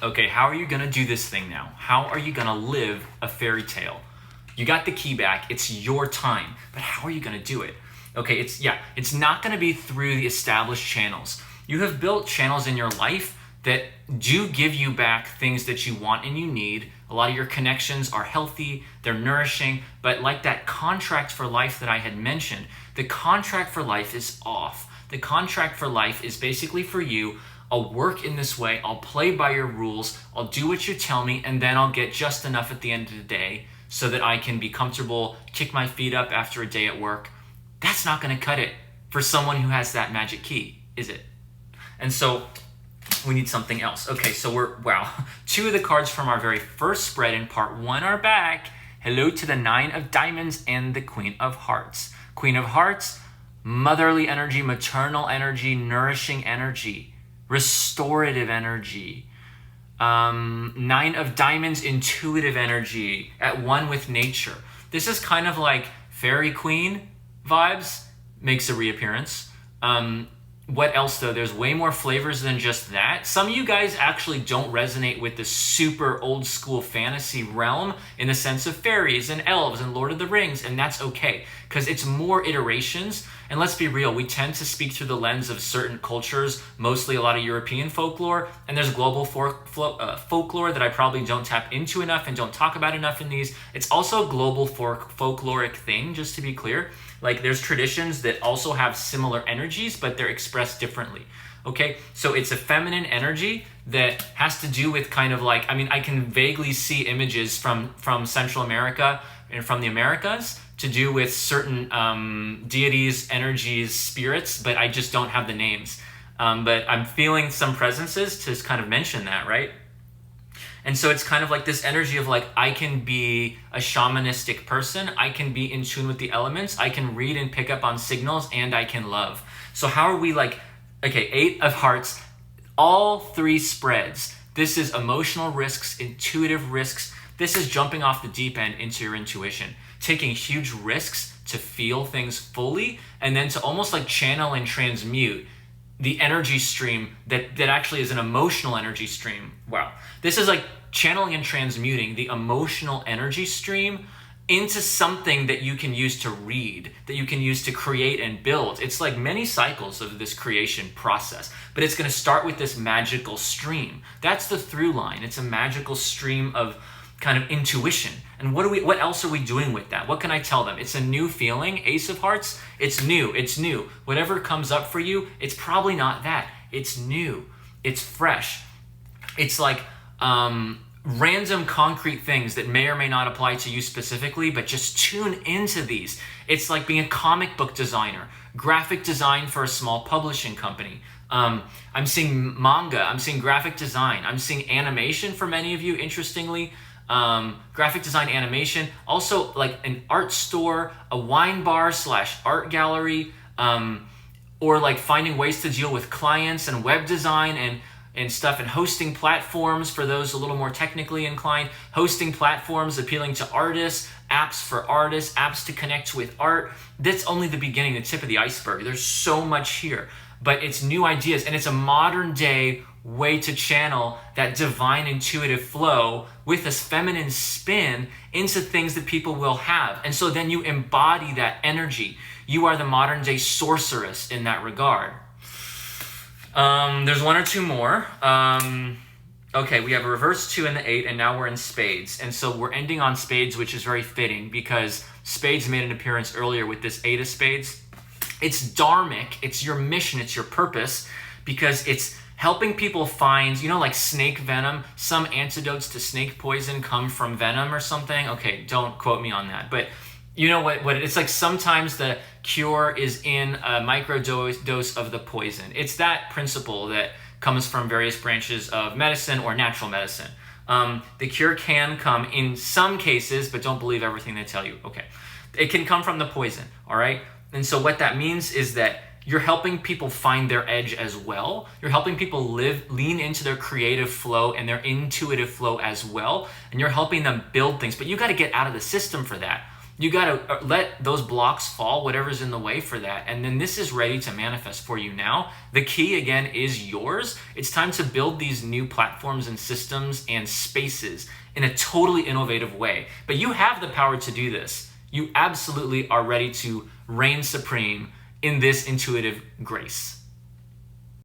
Okay, how are you gonna do this thing now? How are you gonna live a fairy tale? You got the key back, it's your time, but how are you gonna do it? Okay, it's not gonna be through the established channels. You have built channels in your life that do give you back things that you want and you need. A lot of your connections are healthy, they're nourishing, but like that contract for life that I had mentioned, the contract for life is off. The contract for life is basically for you, I'll work in this way, I'll play by your rules, I'll do what you tell me, and then I'll get just enough at the end of the day so that I can be comfortable, kick my feet up after a day at work. That's not gonna cut it for someone who has that magic key, is it? And so we need something else. Okay, so two of the cards from our very first spread in part 1 are back. Hello to the 9 of Diamonds and the Queen of Hearts. Queen of Hearts, motherly energy, maternal energy, nourishing energy, restorative energy. 9 of Diamonds, intuitive energy, at one with nature. This is kind of like Fairy Queen vibes, makes a reappearance. What else though? There's way more flavors than just that. Some of you guys actually don't resonate with the super old school fantasy realm in the sense of fairies and elves and Lord of the Rings, and that's okay, because it's more iterations. And let's be real, we tend to speak through the lens of certain cultures, mostly a lot of European folklore, and there's global folklore that I probably don't tap into enough and don't talk about enough in these. It's also a global folkloric thing, just to be clear. Like there's traditions that also have similar energies, but they're expressed differently. Okay, so it's a feminine energy that has to do with kind of like, I can vaguely see images from Central America and from the Americas to do with certain deities, energies, spirits, but I just don't have the names. But I'm feeling some presences to kind of mention that, right? And so it's kind of like this energy of like, I can be a shamanistic person, I can be in tune with the elements, I can read and pick up on signals, and I can love. So how are we like, okay, 8 of Hearts, all 3 spreads. This is emotional risks, intuitive risks. This is jumping off the deep end into your intuition, taking huge risks to feel things fully, and then to almost like channel and transmute the energy stream that actually is an emotional energy stream. Wow. This is like channeling and transmuting the emotional energy stream into something that you can use to read, that you can use to create and build. It's like many cycles of this creation process, but it's gonna start with this magical stream. That's the through line. It's a magical stream of kind of intuition. And what else are we doing with that? What can I tell them? It's a new feeling. Ace of Hearts, it's new. Whatever comes up for you, it's probably not that. It's new, it's fresh. It's like random concrete things that may or may not apply to you specifically, but just tune into these. It's like being a comic book designer, graphic design for a small publishing company. I'm seeing manga, I'm seeing graphic design, I'm seeing animation for many of you, interestingly. Graphic design, animation, also like an art store, a wine bar / art gallery, or like finding ways to deal with clients and web design and stuff, and hosting platforms for those a little more technically inclined, hosting platforms appealing to artists, apps for artists, apps to connect with art. That's only the beginning, the tip of the iceberg. There's so much here, but it's new ideas, and it's a modern day way to channel that divine intuitive flow with this feminine spin into things that people will have. And so then you embody that energy. You are the modern day sorceress in that regard. There's 1 or 2 more. Okay, we have a reverse 2 and the 8, and now we're in spades. And so we're ending on spades, which is very fitting because spades made an appearance earlier with this 8 of spades. It's dharmic, it's your mission, it's your purpose, because it's helping people find, like snake venom, some antidotes to snake poison come from venom or something. Okay, don't quote me on that. But you know what it's like, sometimes the cure is in a micro dose of the poison. It's that principle that comes from various branches of medicine or natural medicine. The cure can come in some cases, but don't believe everything they tell you. Okay, it can come from the poison, all right? And so what that means is that you're helping people find their edge as well. You're helping people lean into their creative flow and their intuitive flow as well. And you're helping them build things, but you got to get out of the system for that. You got to let those blocks fall, whatever's in the way for that. And then this is ready to manifest for you now. The key, again, is yours. It's time to build these new platforms and systems and spaces in a totally innovative way. But you have the power to do this. You absolutely are ready to reign supreme in this intuitive grace.